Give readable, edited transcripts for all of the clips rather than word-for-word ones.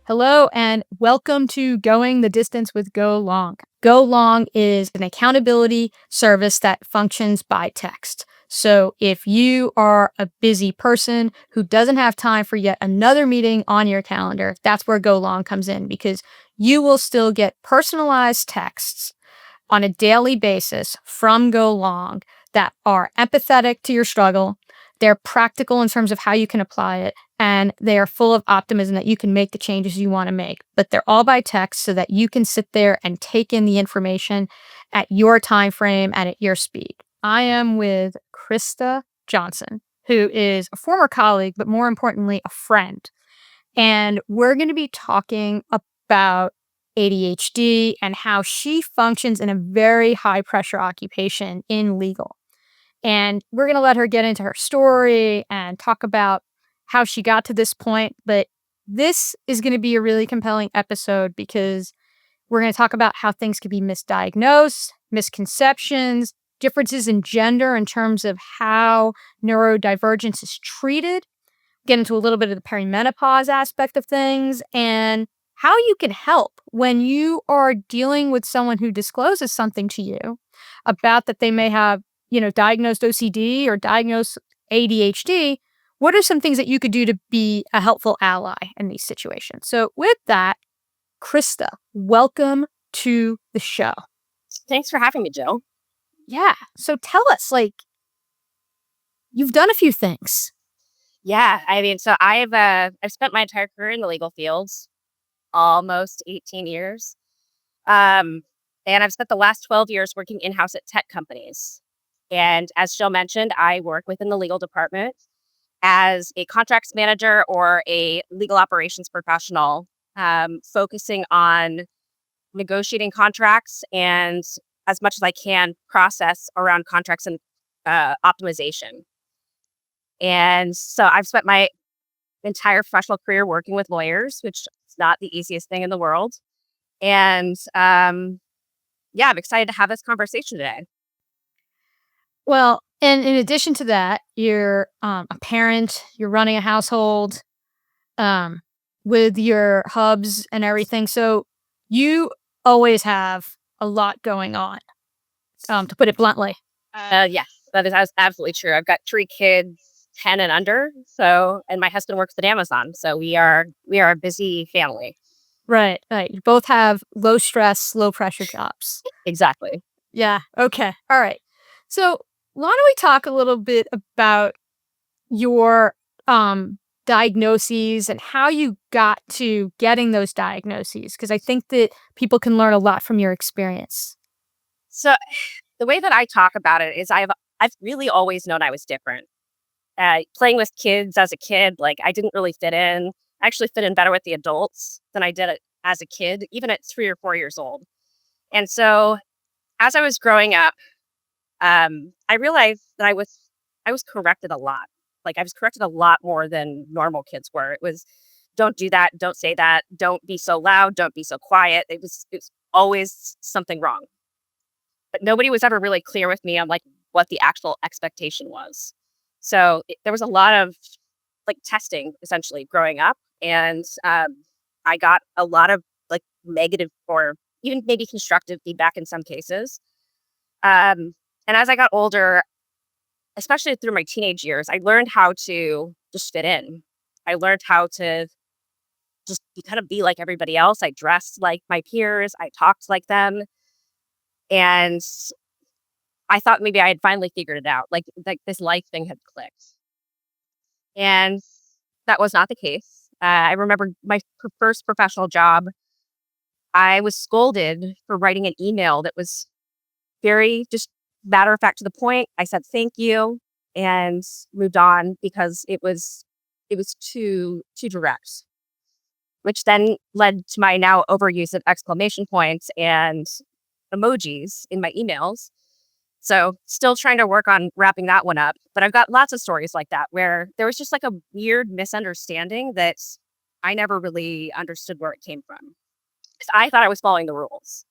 Hello and welcome to Going the Distance with Go Long. Go Long is an accountability service that functions by text. So if you are a busy person who doesn't have time for yet another meeting on your calendar, that's where Go Long comes in because you will still get personalized texts on a daily basis from Go Long that are empathetic to your struggle. They're practical in terms of how you can apply it, and they are full of optimism that you can make the changes you want to make. But they're all by text so that you can sit there and take in the information at your time frame and at your speed. I am with Krysta Johnson, who is a former colleague, but more importantly, a friend. And we're going to be talking about ADHD and how she functions in a very high pressure occupation in legal. And we're going to let her get into her story and talk about how she got to this point. But this is going to be a really compelling episode because we're going to talk about how things could be misdiagnosed, misconceptions, differences in gender in terms of how neurodivergence is treated, get into a little bit of the perimenopause aspect of things, and how you can help when you are dealing with someone who discloses something to you about that they may have diagnosed OCD or diagnosed ADHD. What are some things that you could do to be a helpful ally in these situations? So with that, Krista, welcome to the show. Thanks for having me, Jill. Yeah. So tell us, you've done a few things. Yeah, so I've spent my entire career in the legal fields, almost 18 years. And I've spent the last 12 years working in-house at tech companies. And as Jill mentioned, I work within the legal department as a contracts manager or a legal operations professional, focusing on negotiating contracts and, as much as I can, process around contracts and optimization. And so I've spent my entire professional career working with lawyers, which is not the easiest thing in the world. And yeah, I'm excited to have this conversation today. Well, and in addition to that, you're a parent, you're running a household with your hubs and everything. So you always have a lot going on, to put it bluntly. Yes, that is absolutely true. I've got 3 kids, 10 and under. So, and my husband works at Amazon. So we are a busy family. Right, right. You both have low stress, low pressure jobs. Exactly. Yeah. Okay. All right. So why don't we talk a little bit about your diagnoses and how you got to getting those diagnoses? Because I think that people can learn a lot from your experience. So the way that I talk about it is I've really always known I was different. Playing with kids as a kid, I didn't really fit in. I actually fit in better with the adults than I did as a kid, even at 3 or 4 years old. And so as I was growing up, I realized that I was corrected a lot. I was corrected a lot more than normal kids were. It was, don't do that, don't say that, don't be so loud, don't be so quiet. It was always something wrong. But nobody was ever really clear with me on what the actual expectation was. So there was a lot of testing essentially growing up, and I got a lot of negative or even maybe constructive feedback in some cases. And as I got older, especially through my teenage years, I learned how to just fit in. I learned how to just be like everybody else. I dressed like my peers. I talked like them. And I thought maybe I had finally figured it out. Like this life thing had clicked. And that was not the case. I remember my first professional job, I was scolded for writing an email that was very just matter of fact to the point. I said thank you and moved on because it was too direct, which then led to my now overuse of exclamation points and emojis in my emails. So still trying to work on wrapping that one up. But I've got lots of stories like that where there was just a weird misunderstanding that I never really understood where it came from. 'Cause I thought I was following the rules.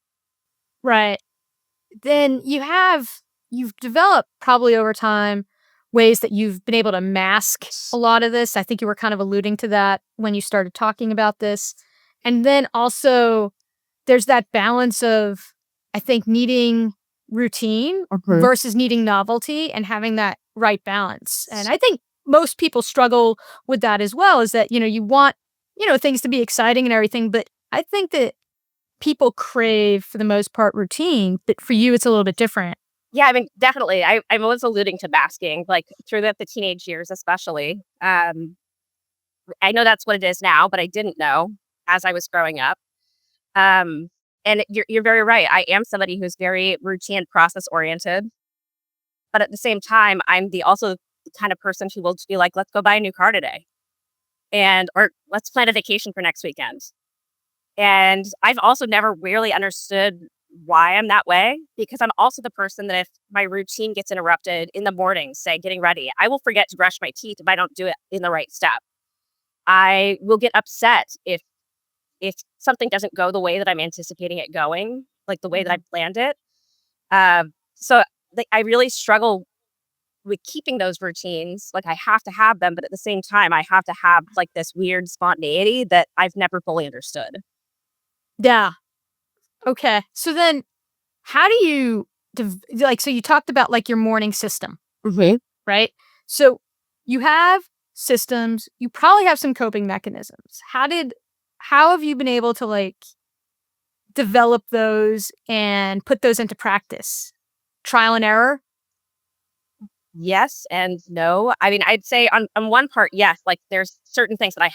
Right. Then you've developed probably over time ways that you've been able to mask a lot of this. I think you were kind of alluding to that when you started talking about this. And then also there's that balance of, I think, needing routine versus needing novelty and having that right balance. And I think most people struggle with that as well, is that, you want, things to be exciting and everything. But I think that people crave, for the most part, routine. But for you, it's a little bit different. Yeah, I mean, definitely. I was alluding to masking, like through the teenage years, especially. I know that's what it is now, but I didn't know as I was growing up. And you're very right. I am somebody who's very routine, process oriented, but at the same time, I'm also the kind of person who will just be like, "Let's go buy a new car today," or "Let's plan a vacation for next weekend." And I've also never really understood why I'm that way, because I'm also the person that if my routine gets interrupted in the morning, say getting ready, I will forget to brush my teeth if I don't do it in the right step. I will get upset if something doesn't go the way that I'm anticipating it going, like the way that I planned it. So like, I really struggle with keeping those routines. Like I have to have them, but at the same time, I have to have like this weird spontaneity that I've never fully understood. Yeah. Okay. So then how do you, so you talked about like your morning system, right? So you have systems, you probably have some coping mechanisms. How have you been able to like develop those and put those into practice? Trial and error? Yes and no. I mean, I'd say on one part, yes, like there's certain things that I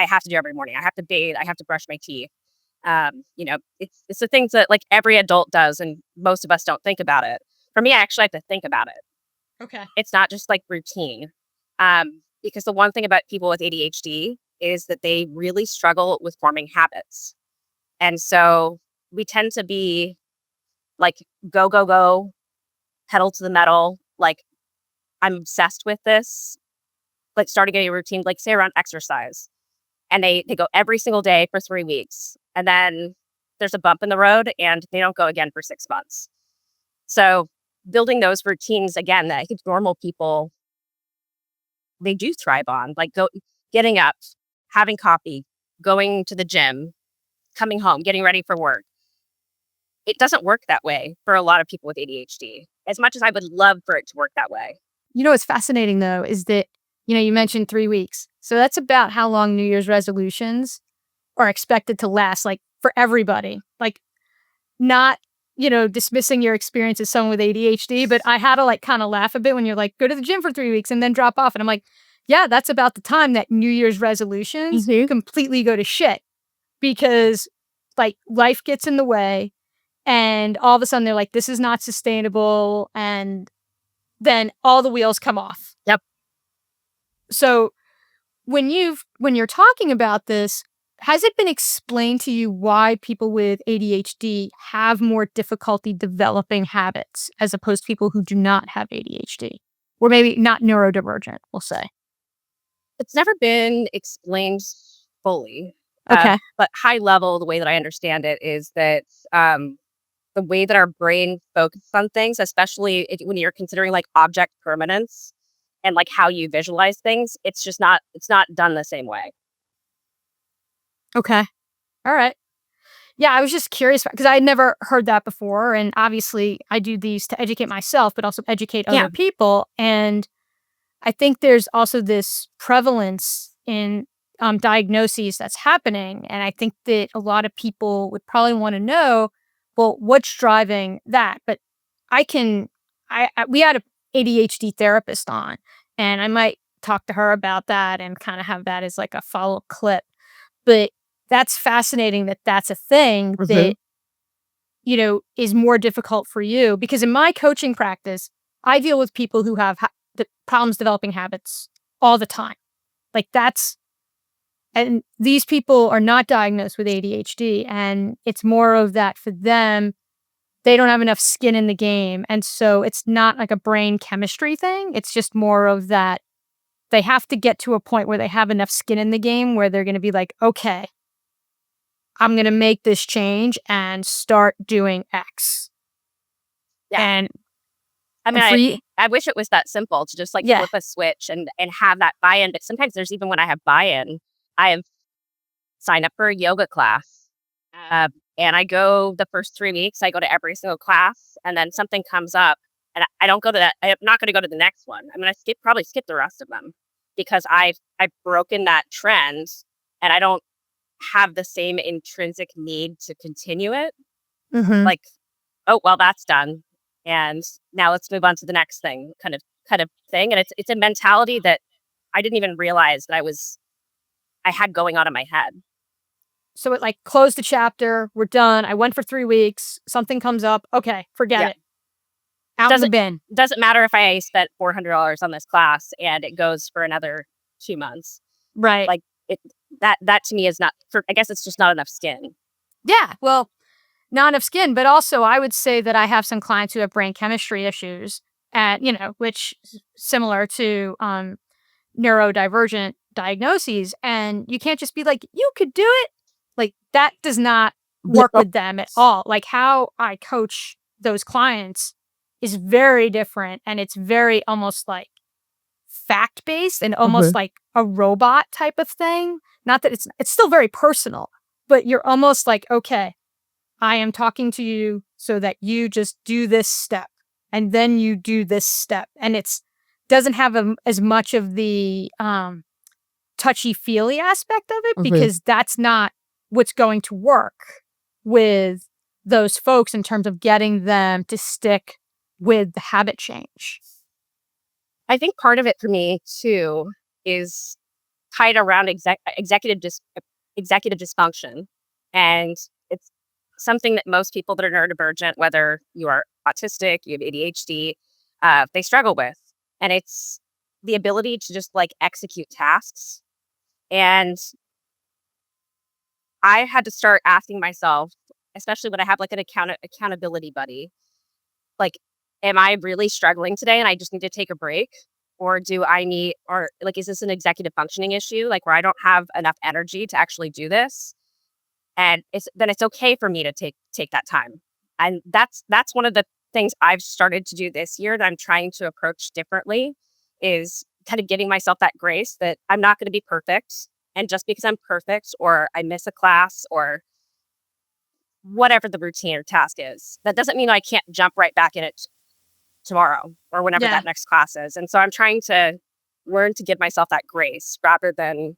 have to do every morning. I have to bathe, I have to brush my teeth. It's the things that like every adult does and most of us don't think about it. For me, I actually have to think about it. Okay. It's not just like routine. Because the one thing about people with ADHD is that they really struggle with forming habits. And so we tend to be like, go, go, go, pedal to the metal. Like, I'm obsessed with this. Like, starting a routine, like, say around exercise. And they go every single day for 3 weeks. And then there's a bump in the road and they don't go again for 6 months. So, building those routines again that I think normal people they do thrive on, like getting up, having coffee, going to the gym, coming home, getting ready for work. It doesn't work that way for a lot of people with ADHD, as much as I would love for it to work that way. What's fascinating though is that, you mentioned 3 weeks. So that's about how long New Year's resolutions are expected to last, like for everybody. Like not, dismissing your experience as someone with ADHD, but I had to like kind of laugh a bit when you're like, go to the gym for 3 weeks and then drop off. And I'm like, yeah, that's about the time that New Year's resolutions completely go to shit because like life gets in the way and all of a sudden they're like, this is not sustainable. And then all the wheels come off. Yep. So when you're talking about this, has it been explained to you why people with ADHD have more difficulty developing habits as opposed to people who do not have ADHD? Or maybe not neurodivergent, we'll say. It's never been explained fully. Okay. But high level, the way that I understand it is that the way that our brain focuses on things, especially when you're considering like object permanence and like how you visualize things, it's not done the same way. Okay. All right. Yeah, I was just curious because I had never heard that before. And obviously, I do these to educate myself, but also educate other people. And I think there's also this prevalence in diagnoses that's happening. And I think that a lot of people would probably want to know, well, what's driving that? But we had a ADHD therapist on, and I might talk to her about that and kind of have that as like a follow clip. But that's fascinating that that's a thing that, is more difficult for you. Because in my coaching practice, I deal with people who have the problems developing habits all the time. Like and these people are not diagnosed with ADHD. And it's more of that for them, they don't have enough skin in the game. And so it's not like a brain chemistry thing. It's just more of that they have to get to a point where they have enough skin in the game where they're going to be like, okay, I'm going to make this change and start doing X. Yeah. And I mean, I wish it was that simple to just like flip a switch and have that buy-in. But sometimes there's even when I have buy-in, I have sign up for a yoga class. And I go the first 3 weeks, I go to every single class, and then something comes up and I don't go to that. I'm not going to go to the next one. I'm going to probably skip the rest of them because I've broken that trend and I don't have the same intrinsic need to continue it. Mm-hmm. Like, oh, well, that's done. And now let's move on to the next thing kind of thing. And it's a mentality that I didn't even realize that I had going on in my head. So it like closed the chapter. We're done. I went for 3 weeks. Something comes up. Okay, forget it. Out in the bin. Doesn't matter if I spent $400 on this class and it goes for another 2 months. Right. Like that to me is not. I guess it's just not enough skin. Yeah. Well, not enough skin, but also I would say that I have some clients who have brain chemistry issues, and which is similar to neurodivergent diagnoses, and you can't just be like, you could do it. Like that does not work with them at all. Like how I coach those clients is very different, and it's very almost like fact-based and almost like a robot type of thing. Not that it's still very personal, but you're almost like, okay, I am talking to you so that you just do this step and then you do this step. And it's doesn't have as much of the touchy-feely aspect of it because that's not what's going to work with those folks in terms of getting them to stick with the habit change. I think part of it for me too is tied around executive dysfunction, and it's something that most people that are neurodivergent, whether you are autistic, you have ADHD, they struggle with, and it's the ability to just like execute tasks. And I had to start asking myself, especially when I have like an accountability buddy, like, am I really struggling today and I just need to take a break? Or is this an executive functioning issue? Like where I don't have enough energy to actually do this. And then it's okay for me to take that time. And that's one of the things I've started to do this year that I'm trying to approach differently is kind of giving myself that grace that I'm not going to be perfect. And just because I'm perfect or I miss a class or whatever the routine or task is, that doesn't mean I can't jump right back in it tomorrow or whenever that next class is. And so I'm trying to learn to give myself that grace rather than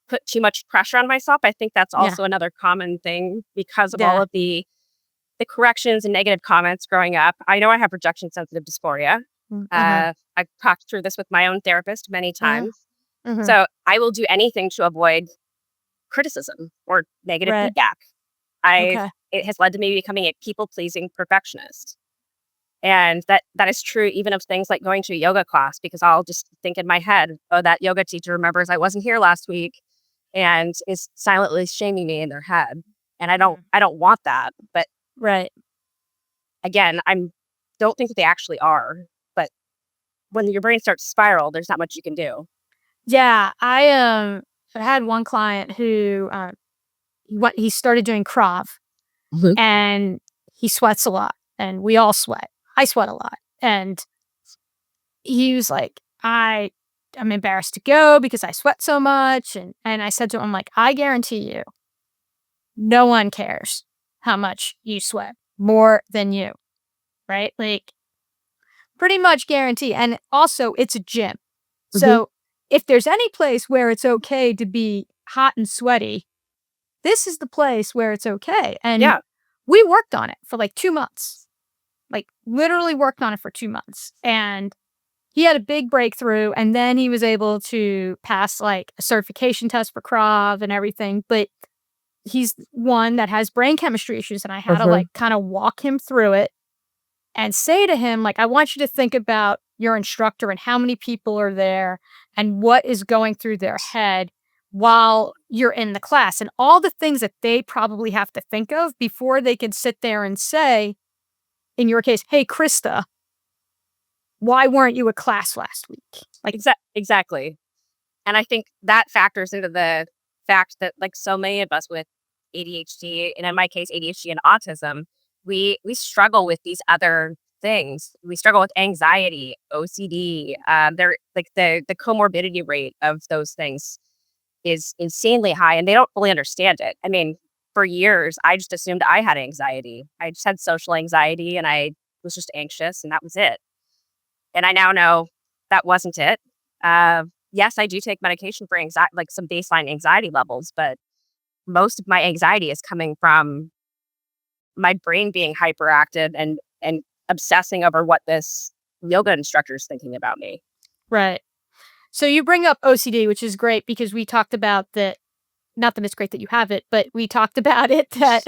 put too much pressure on myself. I think that's also another common thing because of all of the corrections and negative comments growing up. I know I have rejection sensitive dysphoria. I've talked through this with my own therapist many times. So I will do anything to avoid criticism or negative feedback. It has led to me becoming a people-pleasing perfectionist. And that is true even of things like going to a yoga class, because I'll just think in my head, oh, that yoga teacher remembers I wasn't here last week and is silently shaming me in their head. And I don't want that. But again, don't think that they actually are. But when your brain starts to spiral, there's not much you can do. Yeah, I had one client who he started doing Krav, and he sweats a lot, and we all sweat. I sweat a lot, and he was like, I'm embarrassed to go because I sweat so much, and I said to him, I'm like, I guarantee you, no one cares how much you sweat more than you, right? Like, pretty much guarantee. And also, it's a gym, so if there's any place where it's okay to be hot and sweaty, this is the place where it's okay. And we worked on it for like 2 months. Like literally worked on it for 2 months. And he had a big breakthrough. And then he was able to pass like a certification test for Krav and everything. But he's one that has brain chemistry issues. And I had to like kind of walk him through it and say to him, like, I want you to think about your instructor and how many people are there and what is going through their head while you're in the class and all the things that they probably have to think of before they can sit there and say, in your case, hey, Krista, why weren't you at class last week? Like exactly. And I think that factors into the fact that like so many of us with ADHD, and in my case, ADHD and autism, we struggle with these other things. We struggle with anxiety, OCD. They're like the comorbidity rate of those things is insanely high and they don't fully understand it. I mean, for years, I just assumed I had anxiety. I just had social anxiety and I was just anxious and that was it. And I now know that wasn't it. Yes, I do take medication for anxiety, like some baseline anxiety levels, but most of my anxiety is coming from my brain being hyperactive and obsessing over what this yoga instructor is thinking about me. Right. So you bring up OCD, which is great because we talked about that. Not that it's great that you have it, but we talked about it that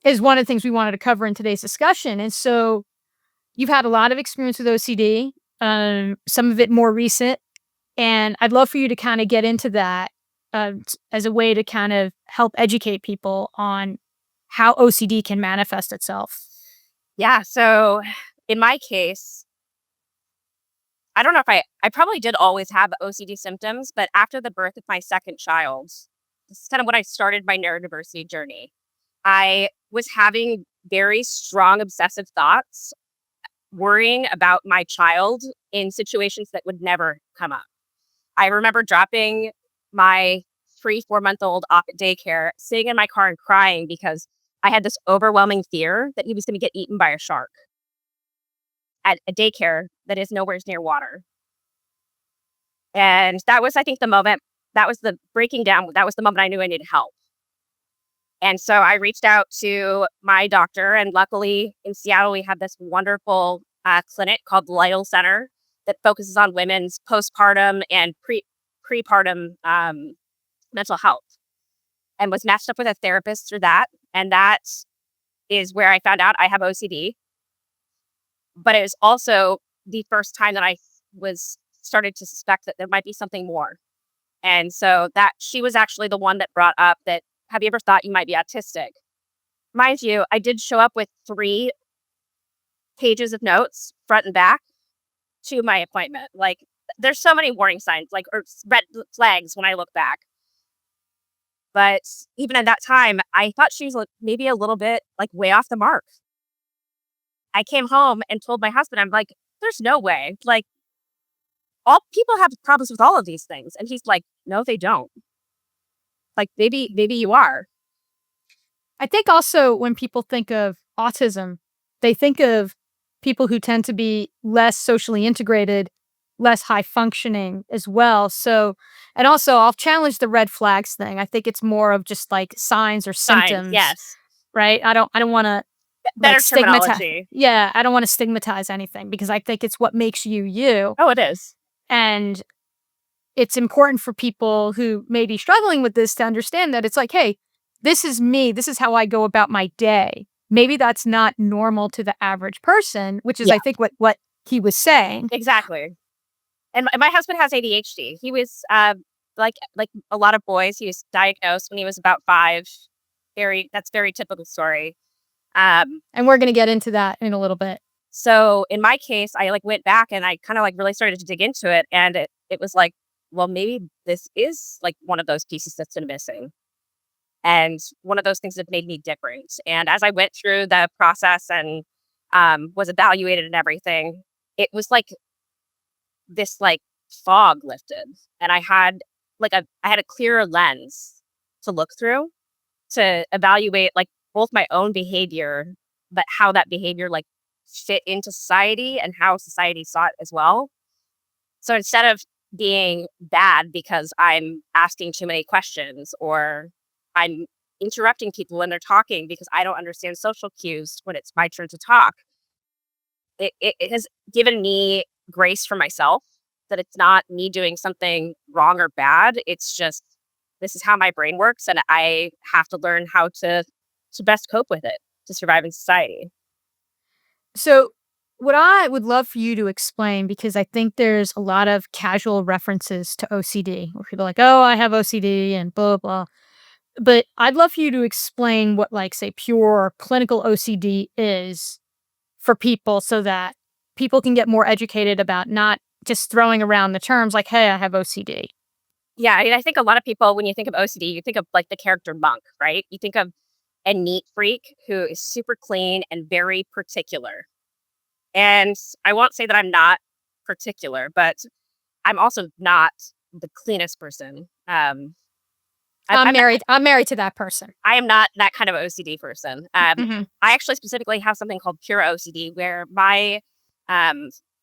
is one of the things we wanted to cover in today's discussion. And so you've had a lot of experience with OCD, some of it more recent. And I'd love for you to kind of get into that as a way to kind of help educate people on how OCD can manifest itself. Yeah. So in my case, I don't know if I probably did always have OCD symptoms, but after the birth of my second child, this is kind of when I started my neurodiversity journey. I was having very strong obsessive thoughts, worrying about my child in situations that would never come up. I remember dropping my 4-month-old off at daycare, sitting in my car and crying because I had this overwhelming fear that he was going to get eaten by a shark at a daycare that is nowhere near water. And that was, I think, the moment, that was the breaking down. That was the moment I knew I needed help. And so I reached out to my doctor, and luckily in Seattle, we have this wonderful clinic called the Lytle Center that focuses on women's postpartum and prepartum mental health, and was matched up with a therapist through that. And that is where I found out I have OCD. But it was also the first time that I was started to suspect that there might be something more. And so that she was actually the one that brought up that, have you ever thought you might be autistic? Mind you, I did show up with 3 pages of notes, front and back, to my appointment. Like, there's so many warning signs, like, or red flags when I look back. But even at that time, I thought she was maybe a little bit like way off the mark. I came home and told my husband, I'm like, there's no way. Like, all people have problems with all of these things. And he's like, no, they don't. Like, maybe you are. I think also when people think of autism, they think of people who tend to be less socially integrated, less high functioning as well. So, and also I'll challenge the red flags thing. I think it's more of just like signs or Signs, symptoms, yes. right? I don't want to Better like stigmatize. terminology. Yeah, I don't want to stigmatize anything because I think it's what makes you you. Oh, it is. And it's important for people who may be struggling with this to understand that it's like, hey, this is me. This is how I go about my day. Maybe that's not normal to the average person, which is, Yeah. I think, what he was saying. Exactly. And my husband has ADHD. He was like a lot of boys. He was diagnosed when he was about 5. That's very typical story. And we're going to get into that in a little bit. So in my case, I like went back and I kind of like really started to dig into it, and it was like, well, maybe this is like one of those pieces that's been missing, and one of those things that made me different. And as I went through the process and was evaluated and everything, it was like this like fog lifted, and I had a clearer lens to look through to evaluate like both my own behavior, but how that behavior like fit into society and how society saw it as well. So instead of being bad because I'm asking too many questions or I'm interrupting people when they're talking because I don't understand social cues when it's my turn to talk, it has given me grace for myself, that it's not me doing something wrong or bad. It's just, this is how my brain works, and I have to learn how to best cope with it to survive in society. So, what I would love for you to explain, because I think there's a lot of casual references to OCD where people are like, oh, I have OCD and blah, blah. But I'd love for you to explain what, like, say, pure clinical OCD is for people so that people can get more educated about not just throwing around the terms like, hey, I have OCD. Yeah, I mean, I think a lot of people, when you think of OCD, you think of like the character Monk, right? You think of a neat freak who is super clean and very particular. And I won't say that I'm not particular, but I'm also not the cleanest person. I'm married. I'm married to that person. I am not that kind of OCD person. Mhm. I actually specifically have something called pure OCD, where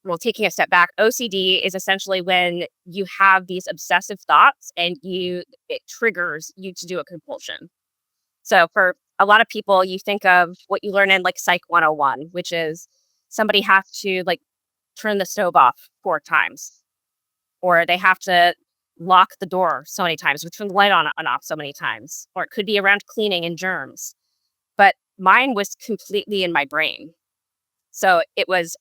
well, taking a step back, OCD is essentially when you have these obsessive thoughts and it triggers you to do a compulsion. So for a lot of people, you think of what you learn in like Psych 101, which is somebody has to like turn the stove off 4 times, or they have to lock the door so many times, or turn the light on and off so many times, or it could be around cleaning and germs. But mine was completely in my brain. So it was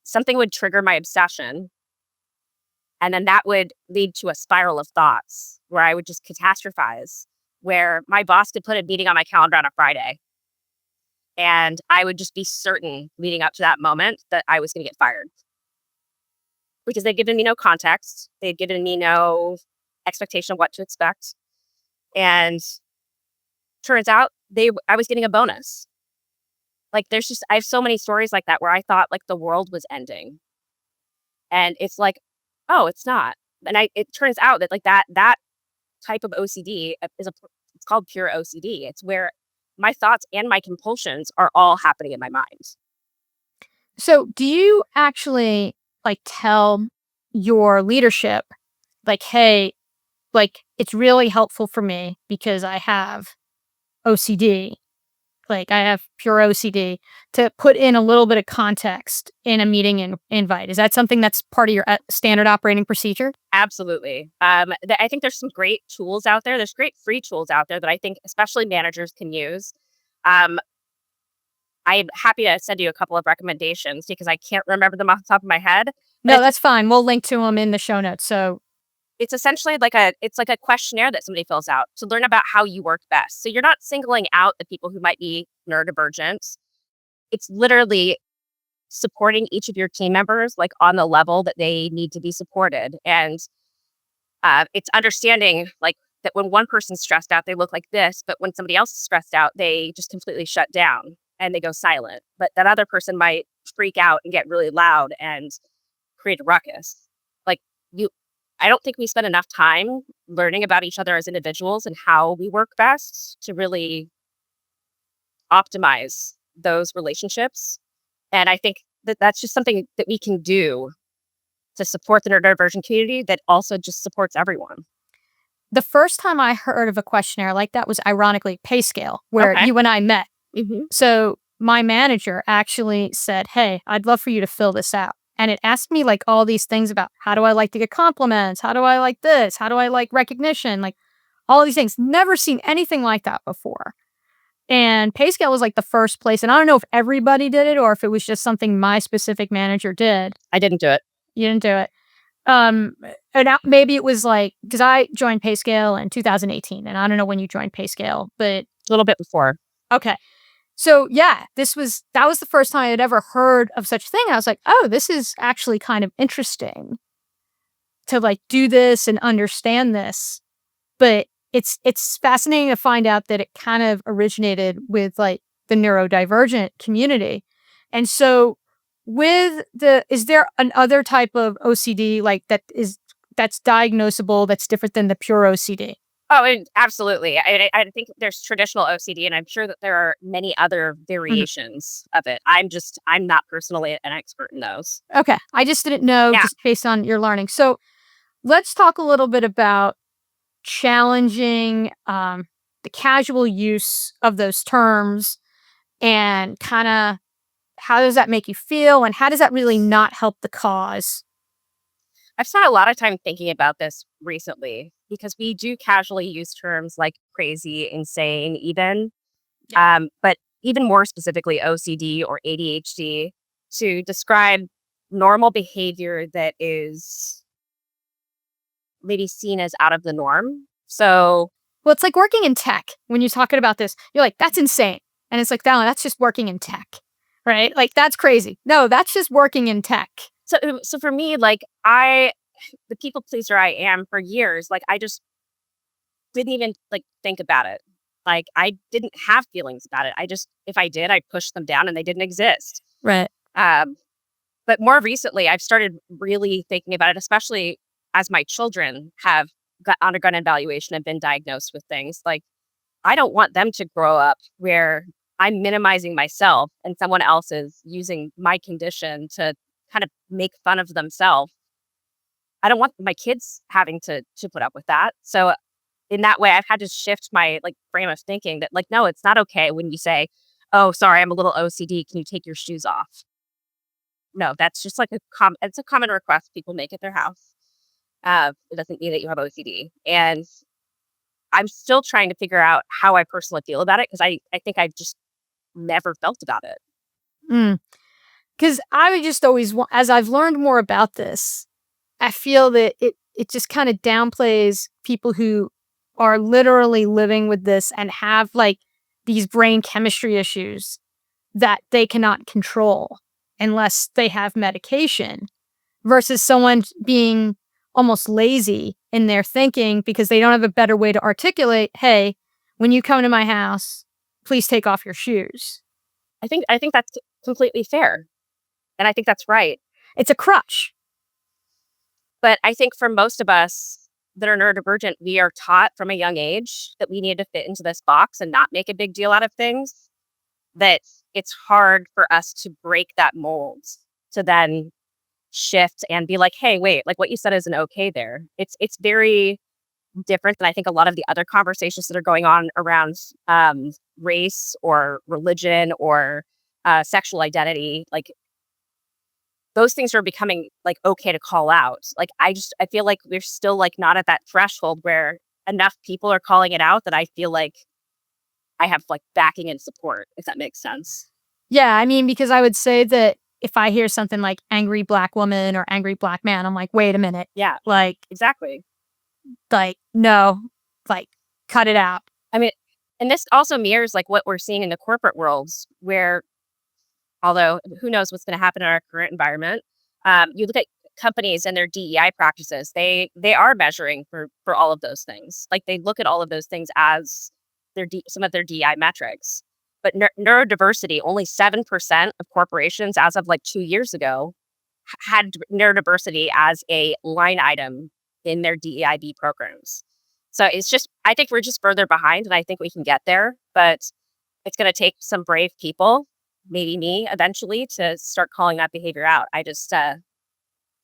something would trigger my obsession, and then that would lead to a spiral of thoughts where I would just catastrophize, where my boss could put a meeting on my calendar on a Friday, and I would just be certain leading up to that moment that I was going to get fired because they'd given me no context. They'd given me no expectation of what to expect. And turns out I was getting a bonus. Like I have so many stories like that where I thought like the world was ending. And it's like, oh, it's not. And it turns out that like that type of OCD it's called pure OCD. It's where my thoughts and my compulsions are all happening in my mind. So, do you actually like tell your leadership, like, hey, like it's really helpful for me because I have OCD, like I have pure OCD, to put in a little bit of context in a meeting invite? Is that something that's part of your standard operating procedure? Absolutely. I think there's some great tools out there. There's great free tools out there that I think especially managers can use. Um, I'm happy to send you a couple of recommendations because I can't remember them off the top of my head. No, that's fine. We'll link to them in the show notes. So it's essentially like a questionnaire that somebody fills out to learn about how you work best. So you're not singling out the people who might be neurodivergent. It's literally supporting each of your team members like on the level that they need to be supported. And it's understanding like that when one person's stressed out, they look like this, but when somebody else is stressed out, they just completely shut down and they go silent. But that other person might freak out and get really loud and create a ruckus. Like you, I don't think we spend enough time learning about each other as individuals and how we work best to really optimize those relationships. And I think that that's just something that we can do to support the neurodivergent community that also just supports everyone. the first time I heard of a questionnaire like that was ironically pay scale, where Okay. you and I met. Mm-hmm. So my manager actually said, hey, I'd love for you to fill this out. And it asked me like all these things about how do I like to get compliments? How do I like this? How do I like recognition? Like all of these things. Never seen anything like that before. And pay scale was like the first place. And I don't know if everybody did it or if it was just something my specific manager did. I didn't do it. You didn't do it. And maybe it was like, because I joined pay scale in 2018, and I don't know when you joined pay scale, but A little bit before. okay. So yeah, that was the first time I had ever heard of such a thing. I was like, oh, this is actually kind of interesting to like do this and understand this. But it's fascinating to find out that it kind of originated with like the neurodivergent community. And so is there another type of OCD like that's diagnosable that's different than the pure OCD? Oh, absolutely. I think there's traditional OCD, and I'm sure that there are many other variations of it. I'm not personally an expert in those. Okay. I just didn't know Yeah. just based on your learning. So let's talk a little bit about challenging the casual use of those terms and kind of how does that make you feel and how does that really not help the cause? I've spent a lot of time thinking about this recently because we do casually use terms like crazy, insane, even, but even more specifically OCD or ADHD to describe normal behavior that is maybe seen as out of the norm. So, Well, it's like working in tech. When you're talking about this, you're like, that's insane. And it's like, no, that's just working in tech, right? Like, that's crazy. No, that's just working in tech. so for me, like the people pleaser I am for years, like I just didn't even like think about it. Like I didn't have feelings about it. If I did, I pushed them down and they didn't exist. Right. But more recently, I've started really thinking about it, especially as my children have undergone evaluation and been diagnosed with things. Like, I don't want them to grow up where I'm minimizing myself and someone else is using my condition to kind of make fun of themselves. I don't want my kids having to put up with that. So in that way, I've had to shift my like frame of thinking that like, no, it's not okay when you say, "Oh, sorry, I'm a little OCD. Can you take your shoes off?" No, that's just like it's a common request people make at their house. It doesn't mean that you have OCD. And I'm still trying to figure out how I personally feel about it because I think I've just never felt about it. Mm. Because I would just always as I've learned more about this, I feel that it just kind of downplays people who are literally living with this and have like these brain chemistry issues that they cannot control unless they have medication versus someone being almost lazy in their thinking because they don't have a better way to articulate, hey, when you come to my house, please take off your shoes. I think that's completely fair. And I think that's right. It's a crutch. But I think for most of us that are neurodivergent, we are taught from a young age that we need to fit into this box and not make a big deal out of things. That it's hard for us to break that mold to then shift and be like, hey, wait, like what you said isn't okay there. It's very different than I think a lot of the other conversations that are going on around race or religion or sexual identity. Like those things are becoming like okay to call out. Like I feel like we're still like not at that threshold where enough people are calling it out that I feel like I have like backing and support, if that makes sense. Yeah, I mean, because I would say that if I hear something like angry black woman or angry black man, I'm like, wait a minute. Yeah, Like, exactly. no, like, cut it out. I mean, and this also mirrors like what we're seeing in the corporate worlds where although who knows what's going to happen in our current environment. You look at companies and their DEI practices; they are measuring for all of those things. Like they look at all of those things as some of their DEI metrics. But neurodiversity, only 7% of corporations, as of like 2 years ago, had neurodiversity as a line item in their DEIB programs. So it's just, I think we're just further behind, and I think we can get there. But it's going to take some brave people, maybe me eventually, to start calling that behavior out.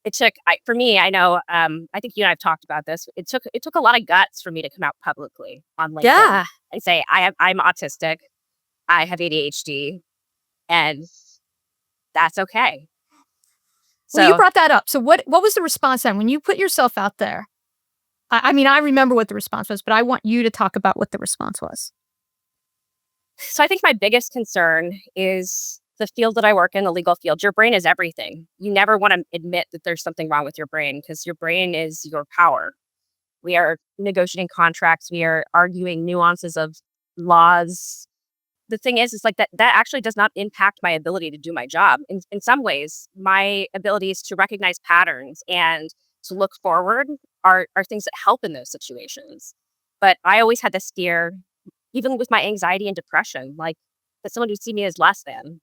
It took, for me, I know, I think you and I have talked about this. It took a lot of guts for me to come out publicly on LinkedIn Yeah. and say, I'm autistic, I have ADHD, and that's okay. Well, you So, brought that up. So what was the response then when you put yourself out there? I mean, I remember what the response was, but I want you to talk about what the response was. so I think my biggest concern is the field that I work in, the legal field. Your brain is everything. You never want to admit that there's something wrong with your brain because your brain is your power. We are negotiating contracts. We are arguing nuances of laws. The thing is like that actually does not impact my ability to do my job. In some ways, my abilities to recognize patterns and to look forward are things that help in those situations. But I always had this fear, even with my anxiety and depression, like that someone would see me as less than.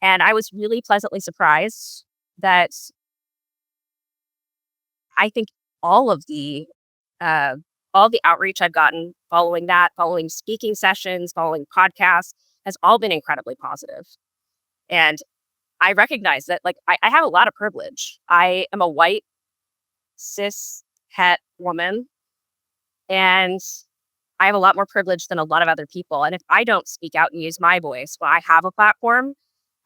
And I was really pleasantly surprised that I think all of the uh, all the outreach I've gotten following that, following speaking sessions, following podcasts, has all been incredibly positive. And I recognize that, like, I have a lot of privilege. I am a white, cis, het woman, and I have a lot more privilege than a lot of other people. And if I don't speak out and use my voice when I have a platform,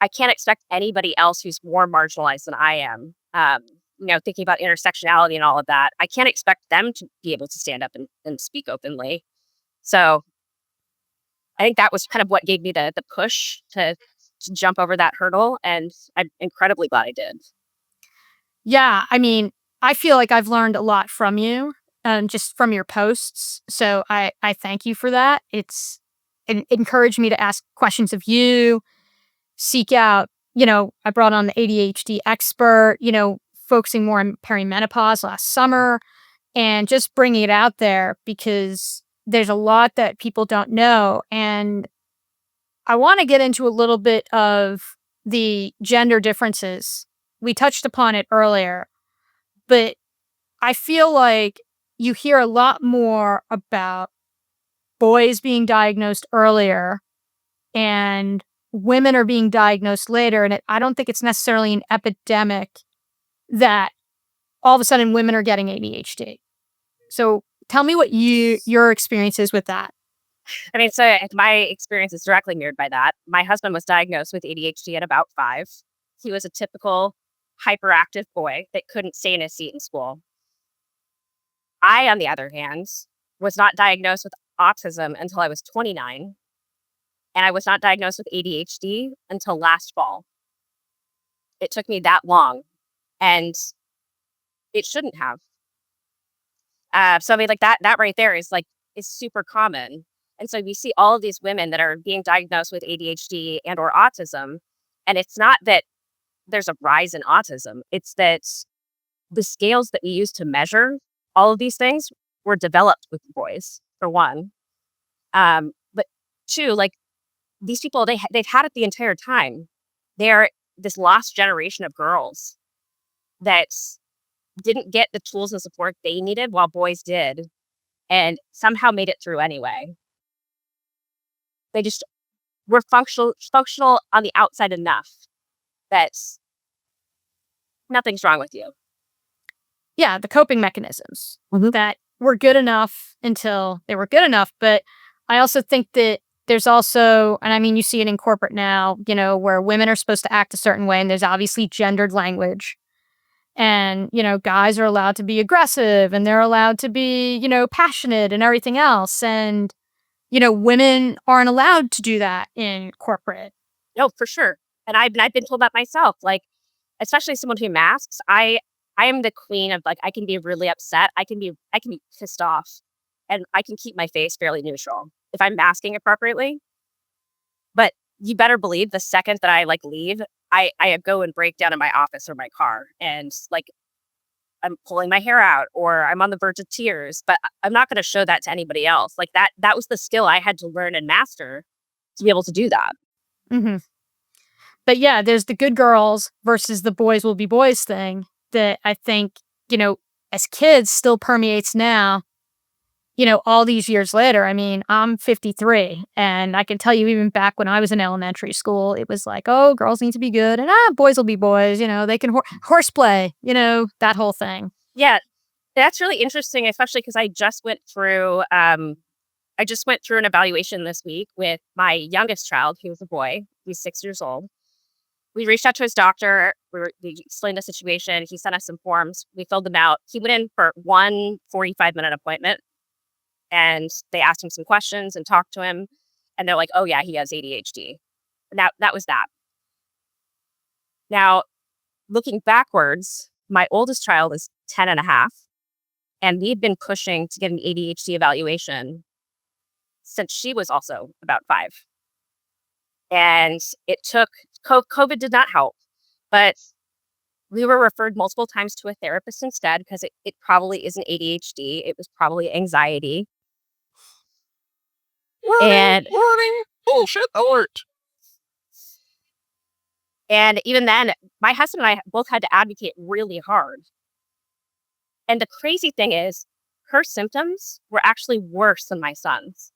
I can't expect anybody else who's more marginalized than I am. Thinking about intersectionality and all of that, I can't expect them to be able to stand up and speak openly. So I think that was kind of what gave me the push to jump over that hurdle. And I'm incredibly glad I did. Yeah, I mean, I feel like I've learned a lot from you, just from your posts. So I thank you for that. It encouraged me to ask questions of you, seek out, I brought on the ADHD expert, focusing more on perimenopause last summer and just bringing it out there because there's a lot that people don't know. And I want to get into a little bit of the gender differences. We touched upon it earlier, but I feel like you hear a lot more about boys being diagnosed earlier and women are being diagnosed later. And I don't think it's necessarily an epidemic that all of a sudden women are getting ADHD. So tell me what your experience is with that. I mean, so my experience is directly mirrored by that. My husband was diagnosed with ADHD at about 5. He was a typical hyperactive boy that couldn't stay in his seat in school. I, on the other hand, was not diagnosed with autism until I was 29, and I was not diagnosed with ADHD until last fall. It took me that long, and it shouldn't have. So I mean, like that right there is super common. And so we see all of these women that are being diagnosed with ADHD and or autism, and it's not that there's a rise in autism. It's that the scales that we use to measure all of these things were developed with boys, for one. But two, like these people, they've had it the entire time. They're this lost generation of girls that didn't get the tools and support they needed while boys did, and somehow made it through anyway. They just were functional on the outside enough that nothing's wrong with you. Yeah, the coping mechanisms that were good enough until they were good enough. But I also think that there's also, and I mean, you see it in corporate now, where women are supposed to act a certain way, and there's obviously gendered language. And, guys are allowed to be aggressive and they're allowed to be, passionate and everything else. And, women aren't allowed to do that in corporate. No, for sure. And I've been told that myself, like, especially someone who masks. I am the queen of I can be really upset. I can be pissed off, and I can keep my face fairly neutral if I'm masking appropriately. But you better believe the second that I leave, I go and break down in my office or my car, and I'm pulling my hair out or I'm on the verge of tears, but I'm not going to show that to anybody else. Like that was the skill I had to learn and master to be able to do that. Mm-hmm. But yeah, there's the good girls versus the boys will be boys thing that I think, as kids still permeates now, all these years later. I mean, I'm 53 and I can tell you even back when I was in elementary school, it was like, oh, girls need to be good and boys will be boys, they can horseplay, that whole thing. Yeah, that's really interesting, especially because I just went through an evaluation this week with my youngest child. He was a boy. He's 6 years old. We reached out to his doctor. We explained the situation. He sent us some forms. We filled them out. He went in for one 45-minute appointment, and they asked him some questions and talked to him. And they're like, oh, yeah, he has ADHD. Now, that was that. Now, looking backwards, my oldest child is 10 and a half, and we've been pushing to get an ADHD evaluation since she was also about 5. And it took, COVID did not help, but we were referred multiple times to a therapist instead because it probably isn't ADHD. It was probably anxiety. Warning, bullshit alert. And even then, my husband and I both had to advocate really hard. And the crazy thing is, her symptoms were actually worse than my son's.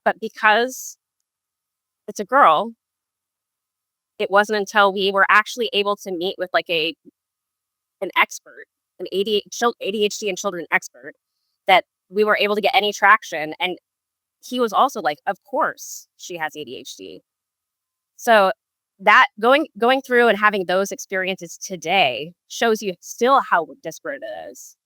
But because it's a girl, it wasn't until we were actually able to meet with an expert, an ADHD in children expert, that we were able to get any traction. And he was also like, of course she has ADHD. So that going through and having those experiences today shows you still how disparate it is.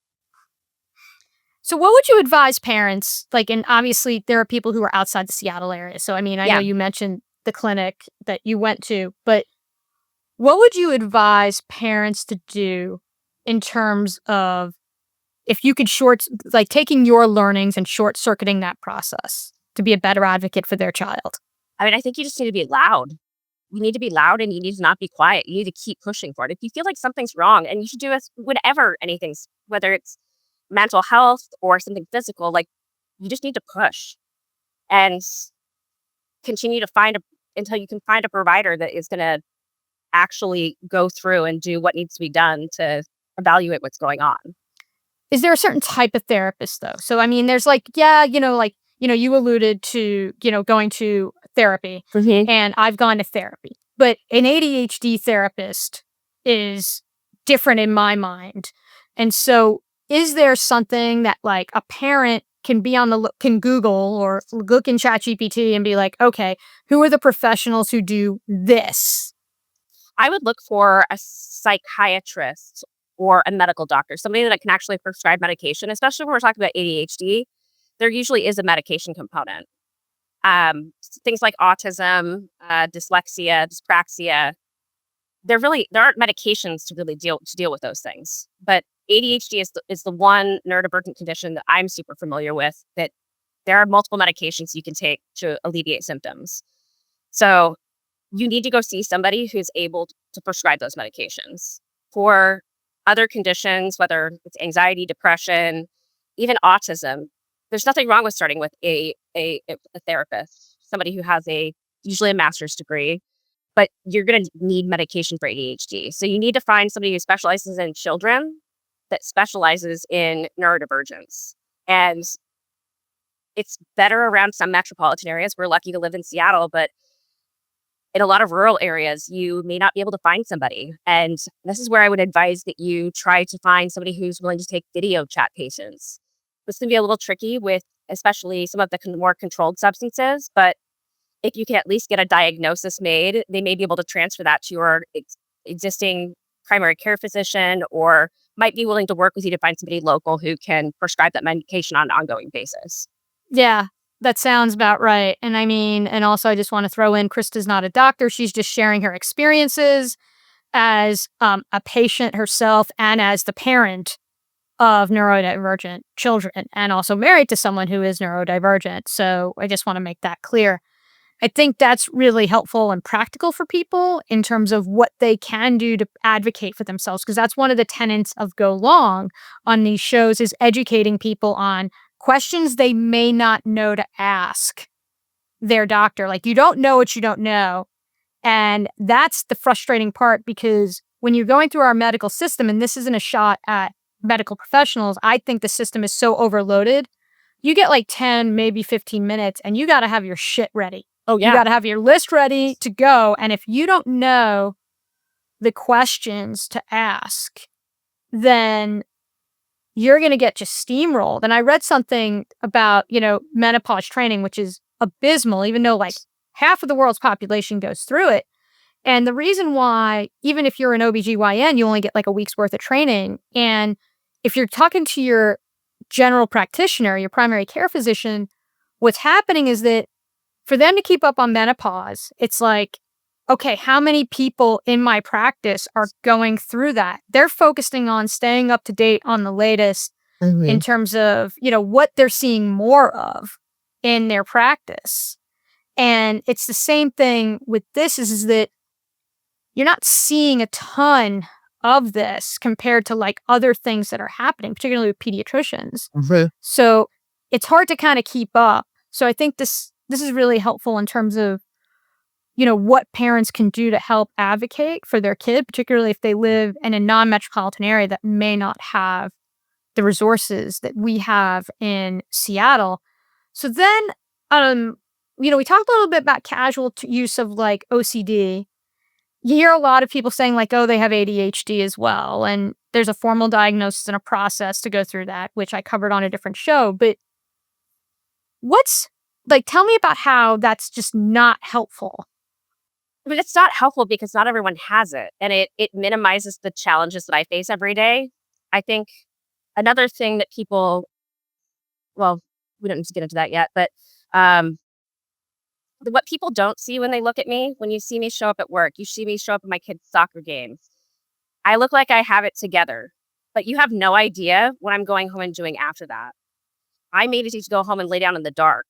So what would you advise parents, and obviously there are people who are outside the Seattle area. So, I mean, I know you mentioned the clinic that you went to, but what would you advise parents to do in terms of if you could taking your learnings and short-circuiting that process to be a better advocate for their child? I mean, I think you just need to be loud. You need to be loud and you need to not be quiet. You need to keep pushing for it. If you feel like something's wrong, and you should do it whenever anything's, whether it's mental health or something physical, you just need to push and continue to until you can find a provider that is going to actually go through and do what needs to be done to evaluate what's going on. Is there a certain type of therapist though? So, I mean, there's like, yeah, you alluded to, going to therapy and I've gone to therapy, but an ADHD therapist is different in my mind. And so is there something that like a parent can be on the look, can Google or look in ChatGPT and be like, okay, who are the professionals who do this? I would look for a psychiatrist or a medical doctor, somebody that can actually prescribe medication, especially when we're talking about ADHD. There usually is a medication component. Things like autism, dyslexia, dyspraxia, there aren't medications to really deal with those things. But ADHD is the one neurodivergent condition that I'm super familiar with, that there are multiple medications you can take to alleviate symptoms. So you need to go see somebody who's able to prescribe those medications. For other conditions, whether it's anxiety, depression, even autism, there's nothing wrong with starting with a therapist, somebody who has usually a master's degree, but you're going to need medication for ADHD. So you need to find somebody who specializes in children, that specializes in neurodivergence. And it's better around some metropolitan areas. We're lucky to live in Seattle, but in a lot of rural areas, you may not be able to find somebody. And this is where I would advise that you try to find somebody who's willing to take video chat patients. This can be a little tricky with especially some of the more controlled substances, but if you can at least get a diagnosis made, they may be able to transfer that to your existing primary care physician, or might be willing to work with you to find somebody local who can prescribe that medication on an ongoing basis. Yeah, that sounds about right. And I mean, and also I just want to throw in, Krista's not a doctor. She's just sharing her experiences as a patient herself and as the parent of neurodivergent children, and also married to someone who is neurodivergent. So I just want to make that clear. I think that's really helpful and practical for people in terms of what they can do to advocate for themselves, because that's one of the tenets of Go Long on these shows, is educating people on questions they may not know to ask their doctor. Like, you don't know what you don't know. And that's the frustrating part, because when you're going through our medical system, and this isn't a shot at medical professionals, I think the system is so overloaded. You get like 10, maybe 15 minutes, and you got to have your shit ready. Oh, yeah. You got to have your list ready to go. And if you don't know the questions to ask, then you're going to get just steamrolled. And I read something about, menopause training, which is abysmal, even though like half of the world's population goes through it. And the reason why, even if you're an OBGYN, you only get like a week's worth of training. And if you're talking to your general practitioner, your primary care physician, what's happening is that for them to keep up on menopause, it's like, okay, how many people in my practice are going through that? They're focusing on staying up to date on the latest in terms of, what they're seeing more of in their practice. And it's the same thing with this, is that you're not seeing a ton of this compared to like other things that are happening, particularly with pediatricians. So it's hard to kind of keep up. So I think this is really helpful in terms of, what parents can do to help advocate for their kid, particularly if they live in a non-metropolitan area that may not have the resources that we have in Seattle. So then, we talked a little bit about casual use of like OCD. You hear a lot of people saying like, oh, they have ADHD as well. And there's a formal diagnosis and a process to go through that, which I covered on a different show. But tell me about how that's just not helpful. But it's not helpful because not everyone has it. And it minimizes the challenges that I face every day. I think another thing that people, well, we don't need to get into that yet, but what people don't see when they look at me, when you see me show up at work, you see me show up at my kids' soccer games, I look like I have it together, but you have no idea what I'm going home and doing after that. I made it to go home and lay down in the dark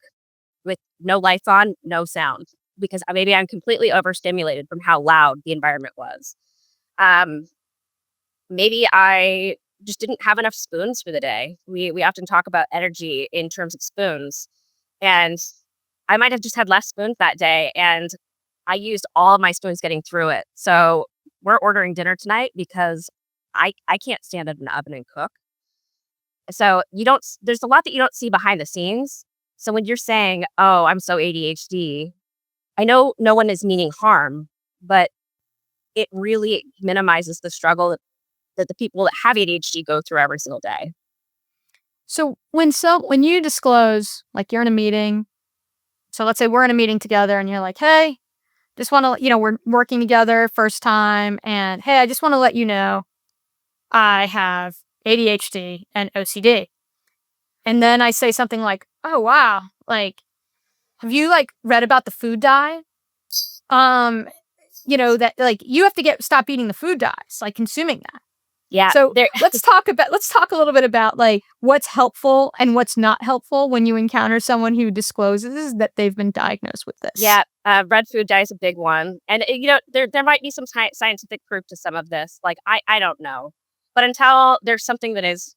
with no lights on, no sound, because maybe I'm completely overstimulated from how loud the environment was. Maybe I just didn't have enough spoons for the day. We often talk about energy in terms of spoons, and I might have just had less spoons that day, and I used all of my spoons getting through it. So we're ordering dinner tonight because I can't stand in an oven and cook. So there's a lot that you don't see behind the scenes. So when you're saying, oh, I'm so ADHD, I know no one is meaning harm, but it really minimizes the struggle that the people that have ADHD go through every single day. So when you disclose, like you're in a meeting, so let's say we're in a meeting together and you're like, hey, just want to, we're working together first time, and hey, I just want to let you know I have ADHD and OCD. And then I say something like, oh, wow, like, have you like read about the food dye? That like you have to stop eating the food dyes, like consuming that. Yeah. So let's talk a little bit about like what's helpful and what's not helpful when you encounter someone who discloses that they've been diagnosed with this. Yeah. Red food dye is a big one. And, there might be some scientific proof to some of this. Like, I don't know. But until there's something that is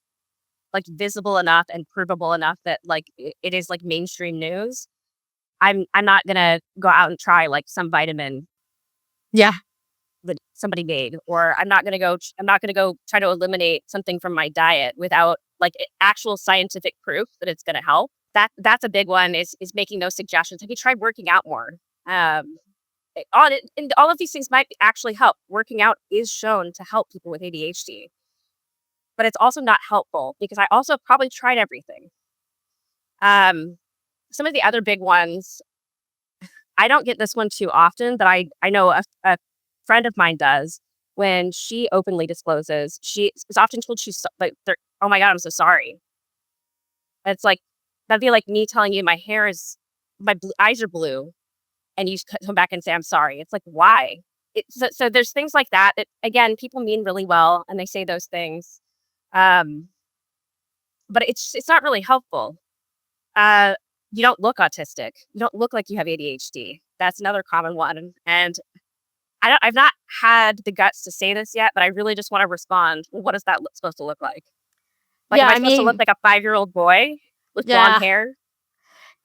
like visible enough and provable enough that like it is like mainstream news, I'm not going to go out and try like some vitamin. Yeah. That somebody made, or I'm not going to go try to eliminate something from my diet without like actual scientific proof that it's going to help. That's a big one, is making those suggestions. Have you tried working out more? And all of these things might actually help. Working out is shown to help people with ADHD, but it's also not helpful because I also probably tried everything. Some of the other big ones, I don't get this one too often, but I know a friend of mine does. When she openly discloses, she is often told oh my God, I'm so sorry. It's like, that'd be like me telling you my eyes are blue, and you come back and say, I'm sorry. It's like, why? So there's things like that again, people mean really well and they say those things. But it's not really helpful. You don't look autistic. You don't look like you have ADHD. That's another common one. And I've not had the guts to say this yet, but I really just want to respond. Well, what is that supposed to look like? Like, am I supposed to look like a 5-year-old boy with blonde hair?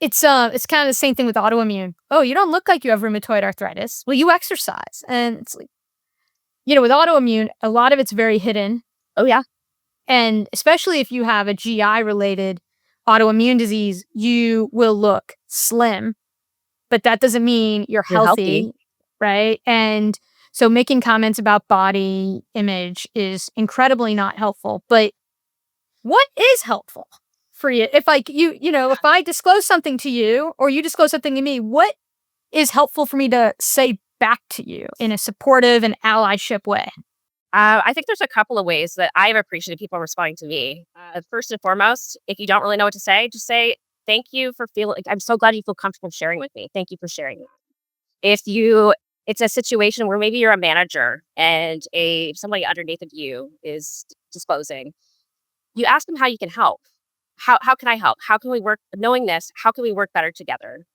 It's kind of the same thing with autoimmune. Oh, you don't look like you have rheumatoid arthritis. Well, you exercise. And it's like, with autoimmune, a lot of it's very hidden. Oh, yeah. And especially if you have a GI-related autoimmune disease, you will look slim, but that doesn't mean you're healthy. Right? And so making comments about body image is incredibly not helpful. But what is helpful for you? If like if I disclose something to you or you disclose something to me, what is helpful for me to say back to you in a supportive and allyship way? I think there's a couple of ways that I've appreciated people responding to me. First and foremost, if you don't really know what to say, just say, thank you for I'm so glad you feel comfortable sharing with me. Thank you for sharing that. If it's a situation where maybe you're a manager and somebody underneath of you is disclosing, you ask them how you can help. How can I help? How can we work? Knowing this, how can we work better together?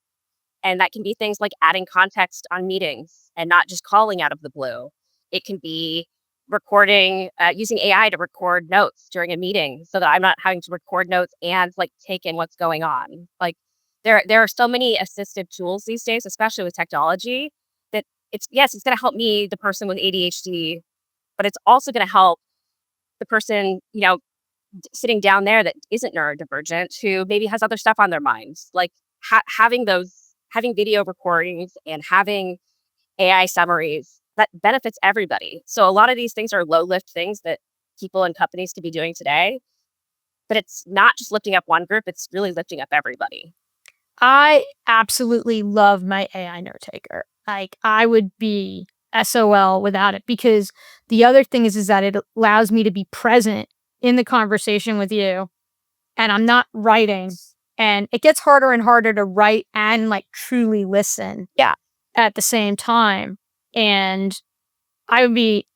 And that can be things like adding context on meetings and not just calling out of the blue. It can be recording, using AI to record notes during a meeting so that I'm not having to record notes and like take in what's going on. Like there are so many assistive tools these days, especially with technology, that it's going to help me, the person with ADHD, but it's also going to help the person, sitting down there that isn't neurodivergent, who maybe has other stuff on their minds. Like having video recordings and having AI summaries, that benefits everybody. So a lot of these things are low lift things that people and companies can be doing today, but it's not just lifting up one group, it's really lifting up everybody. I absolutely love my AI note taker. Like, I would be SOL without it, because the other thing is that it allows me to be present in the conversation with you, and I'm not writing, and it gets harder and harder to write and like truly listen at the same time. And I would be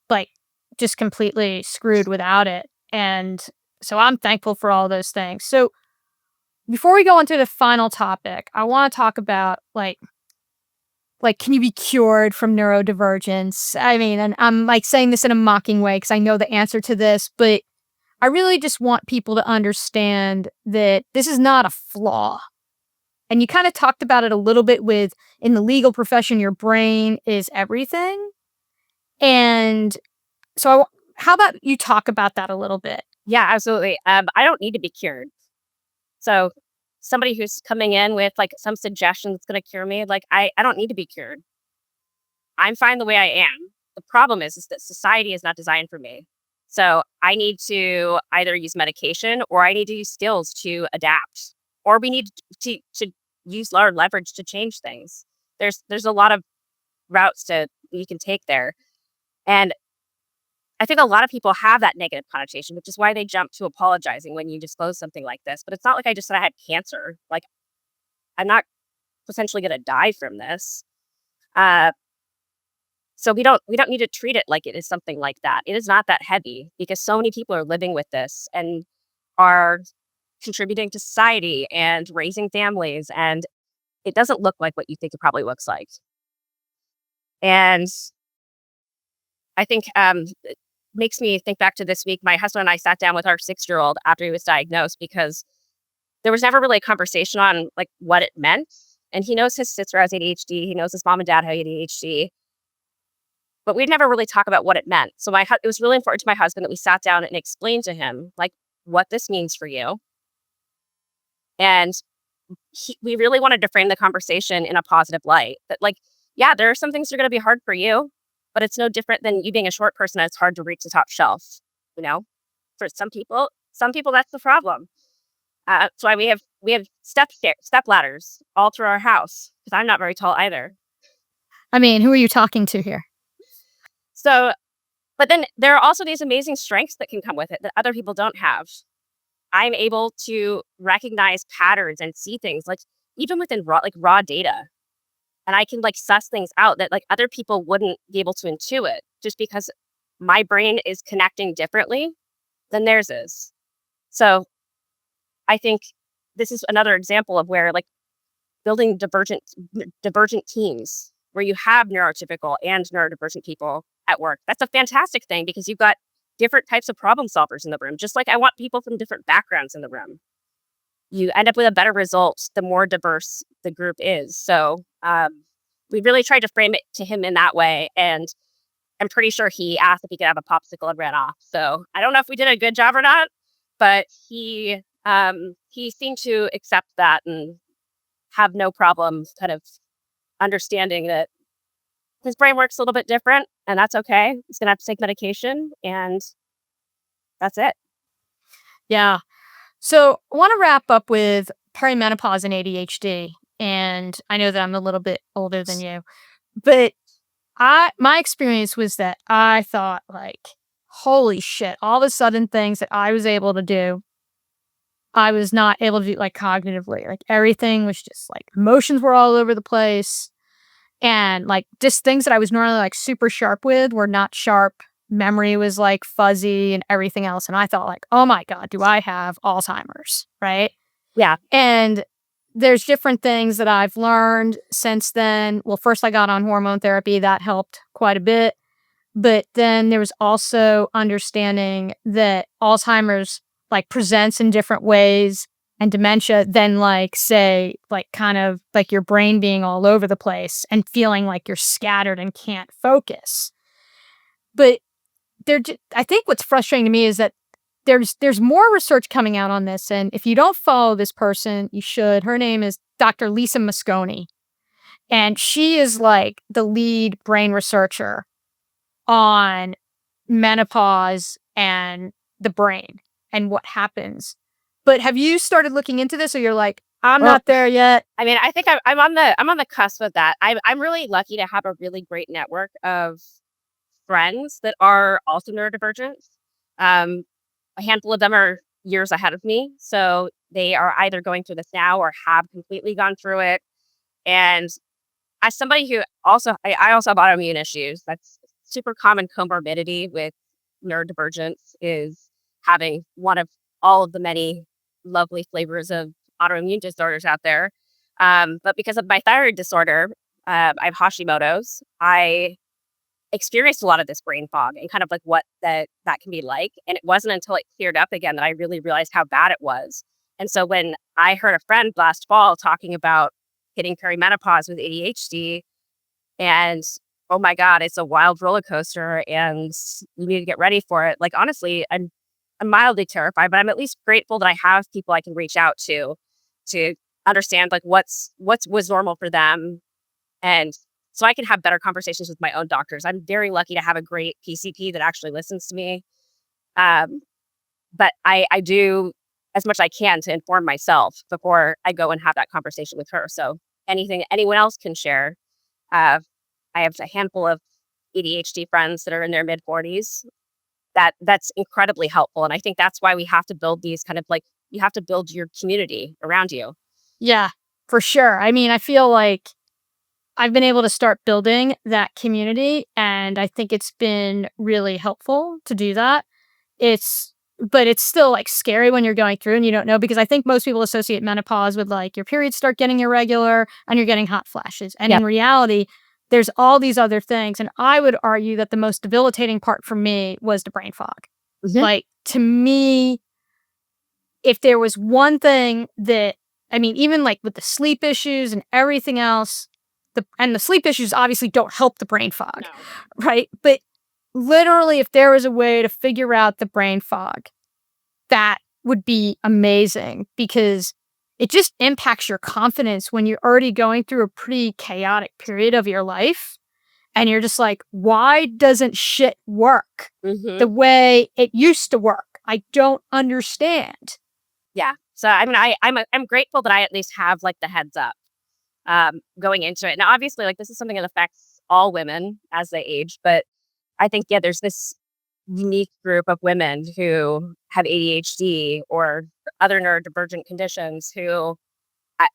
like just completely screwed without it. And so I'm thankful for all those things. So before we go into the final topic, I want to talk about like, can you be cured from neurodivergence? I mean, and I'm like saying this in a mocking way because I know the answer to this, but I really just want people to understand that this is not a flaw. And you kind of talked about it a little bit with, in the legal profession, your brain is everything. And so how about you talk about that a little bit? Yeah, absolutely. I don't need to be cured. So somebody who's coming in with like some suggestion that's going to cure me, like I don't need to be cured. I'm fine the way I am. The problem is that society is not designed for me. So I need to either use medication or I need to use skills to adapt, or we need to use our leverage to change things. There's a lot of routes to you can take there, and I think a lot of people have that negative connotation, which is why they jump to apologizing when you disclose something like this. But it's not like I just said I had cancer. Like I'm not potentially going to die from this. Uh, So we don't need to treat it like it is something like that. It is not that heavy because so many people are living with this and are contributing to society and raising families, and it doesn't look like what you think it probably looks like. And I think it makes me think back to this week. My husband and I sat down with our 6-year-old after he was diagnosed because there was never really a conversation on like what it meant. And he knows his sister has ADHD. He knows his mom and dad have ADHD. But we'd never really talk about what it meant. So it was really important to my husband that we sat down and explained to him, like, what this means for you. And we really wanted to frame the conversation in a positive light. That, like, yeah, there are some things that are going to be hard for you, but it's no different than you being a short person. It's hard to reach the top shelf. You know, for some people that's the problem. That's why we have step ladders all through our house because I'm not very tall either. I mean, who are you talking to here? So, but then there are also these amazing strengths that can come with it that other people don't have. I'm able to recognize patterns and see things like even within raw data. And I can like suss things out that like other people wouldn't be able to intuit just because my brain is connecting differently than theirs is. So I think this is another example of where like building divergent teams where you have neurotypical and neurodivergent people at work. That's a fantastic thing because you've got different types of problem solvers in the room. Just like I want people from different backgrounds in the room. You end up with a better result the more diverse the group is. So we really tried to frame it to him in that way. And I'm pretty sure he asked if he could have a popsicle and ran off. So I don't know if we did a good job or not, but he seemed to accept that and have no problem kind of understanding that his brain works a little bit different, and that's okay. He's gonna have to take medication, and that's it. Yeah. So I want to wrap up with perimenopause and ADHD. And I know that I'm a little bit older than you, but my experience was that I thought like, holy shit, all of a sudden things that I was able to do, I was not able to do like cognitively. Like everything was just like emotions were all over the place. And like just things that I was normally like super sharp with were not sharp. Memory was like fuzzy and everything else. And I thought like, oh my God, do I have Alzheimer's? Right. Yeah. And there's different things that I've learned since then. Well, first I got on hormone therapy. That helped quite a bit. But then there was also understanding that Alzheimer's like presents in different ways and dementia than like, say, like kind of like your brain being all over the place and feeling like you're scattered and can't focus. But I think what's frustrating to me is that there's more research coming out on this. And if you don't follow this person, you should. Her name is Dr. Lisa Mosconi. And she is like the lead brain researcher on menopause and the brain and what happens. But have you started looking into this, or you're like, I'm not there yet? I mean, I think I'm on the cusp of that. I'm really lucky to have a really great network of friends that are also neurodivergent. A handful of them are years ahead of me, so they are either going through this now or have completely gone through it. And as somebody who I also have autoimmune issues. That's super common comorbidity with neurodivergence is having one of all of the many lovely flavors of autoimmune disorders out there. But because of my thyroid disorder, I have Hashimoto's. I experienced a lot of this brain fog and kind of like what that can be like. And it wasn't until it cleared up again that I really realized how bad it was. And so when I heard a friend last fall talking about hitting perimenopause with ADHD and oh my God, it's a wild roller coaster and you need to get ready for it. Like honestly, mildly terrified, but I'm at least grateful that I have people I can reach out to understand like what was normal for them, and so I can have better conversations with my own doctors. I'm very lucky to have a great PCP that actually listens to me. Um, but I do as much as I can to inform myself before I go and have that conversation with her. So anything anyone else can share. Uh, I have a handful of ADHD friends that are in their mid 40s. That's incredibly helpful, and I think that's why we have to build these kind of like you have to build your community around you. Yeah, for sure. I mean, I feel like I've been able to start building that community, and I think it's been really helpful to do that. But it's still like scary when you're going through and you don't know, because I think most people associate menopause with like your periods start getting irregular and you're getting hot flashes. And in reality, there's all these other things. And I would argue that the most debilitating part for me was the brain fog. Like, to me, if there was one thing that, I mean, even like with the sleep issues and everything else, the sleep issues obviously don't help the brain fog, right? But literally, if there was a way to figure out the brain fog, that would be amazing, because it just impacts your confidence when you're already going through a pretty chaotic period of your life. And you're just like, why doesn't shit work the way it used to work? I don't understand. Yeah. So I mean, I'm grateful that I at least have like the heads up going into it. Now, obviously, like this is something that affects all women as they age, but I think there's this unique group of women who have ADHD or other neurodivergent conditions who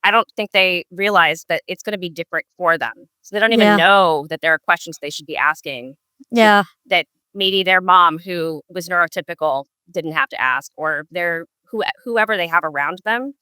I don't think they realize that it's going to be different for them. So they don't even know that there are questions they should be asking. Yeah. That maybe their mom, who was neurotypical, didn't have to ask, or whoever they have around them.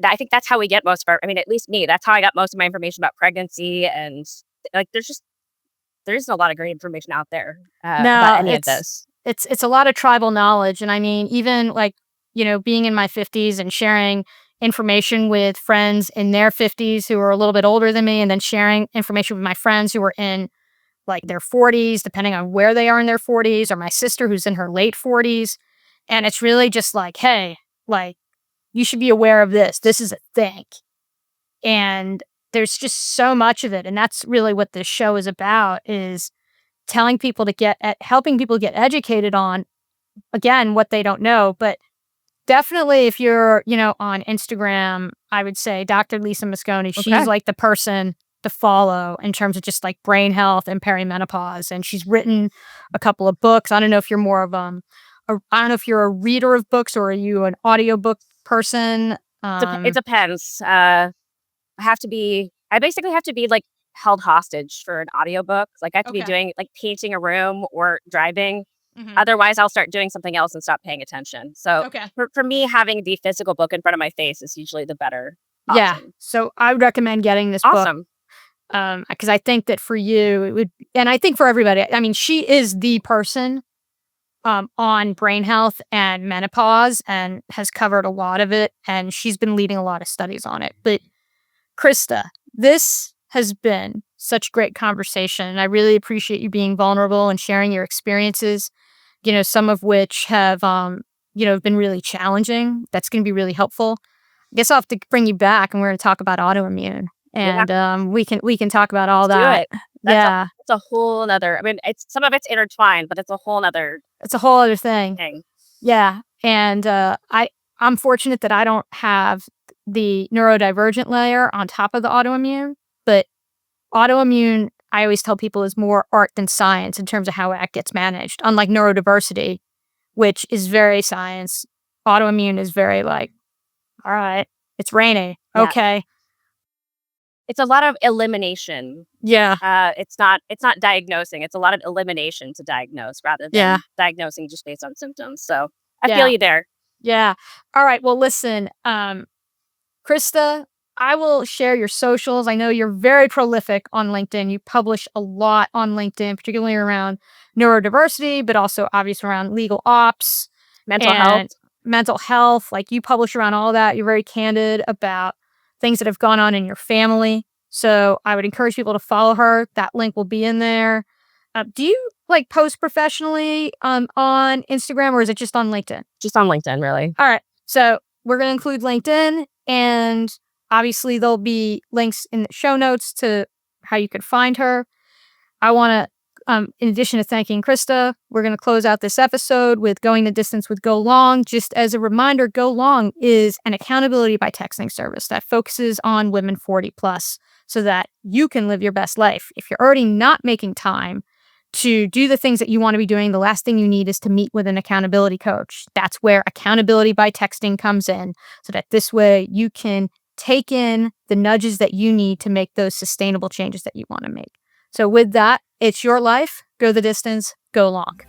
I think that's how we get most of our, I mean, at least me, that's how I got most of my information about pregnancy. And like, there isn't a lot of great information out there about any of this. It's a lot of tribal knowledge. And I mean, even like, being in my 50s and sharing information with friends in their 50s who are a little bit older than me, and then sharing information with my friends who are in like their 40s, depending on where they are in their 40s, or my sister who's in her late 40s. And it's really just like, hey, like, you should be aware of this. This is a thing. And there's just so much of it. And that's really what this show is about, is telling people helping people get educated on, again, what they don't know. But definitely if you're, on Instagram, I would say Dr. Lisa Mosconi, she's like the person to follow in terms of just like brain health and perimenopause. And she's written a couple of books. I don't know if you're more of I don't know if you're a reader of books, or are you an audiobook person? It depends. I basically have to be like held hostage for an audiobook. Like I have to be doing like painting a room or driving. Otherwise, I'll start doing something else and stop paying attention. So for me, having the physical book in front of my face is usually the better option. Yeah. So I would recommend getting this book. Because I think that for you, it would, and I think for everybody, I mean, she is the person on brain health and menopause, and has covered a lot of it, and she's been leading a lot of studies on it. But Krysta, this has been such great conversation, and I really appreciate you being vulnerable and sharing your experiences, some of which have, been really challenging. That's going to be really helpful. I guess I'll have to bring you back, and we're going to talk about autoimmune, and we can talk about all that. It's a whole nother, I mean, some of it's intertwined, but it's a whole other thing. Yeah. And I'm fortunate that I don't have the neurodivergent layer on top of the autoimmune, but autoimmune, I always tell people, is more art than science in terms of how it gets managed. Unlike neurodiversity, which is very science, autoimmune is very like, all right, it's rainy. Yeah. Okay. It's a lot of elimination. Yeah. It's not diagnosing. It's a lot of elimination to diagnose rather than diagnosing just based on symptoms. So I feel you there. Yeah. All right. Well, listen, Krysta, I will share your socials. I know you're very prolific on LinkedIn. You publish a lot on LinkedIn, particularly around neurodiversity, but also obviously around legal ops, mental health. Like, you publish around all that. You're very candid about things that have gone on in your family. So I would encourage people to follow her. That link will be in there. Do you like post professionally on Instagram, or is it just on LinkedIn? Just on LinkedIn, really. All right. So we're going to include LinkedIn, and obviously there'll be links in the show notes to how you could find her. I want to, in addition to thanking Krysta, we're going to close out this episode with Going the Distance with Go Long. Just as a reminder, Go Long is an accountability by texting service that focuses on women 40 plus so that you can live your best life. If you're already not making time to do the things that you want to be doing, the last thing you need is to meet with an accountability coach. That's where accountability by texting comes in, so that this way you can take in the nudges that you need to make those sustainable changes that you want to make. So with that, it's your life. Go the distance, go long.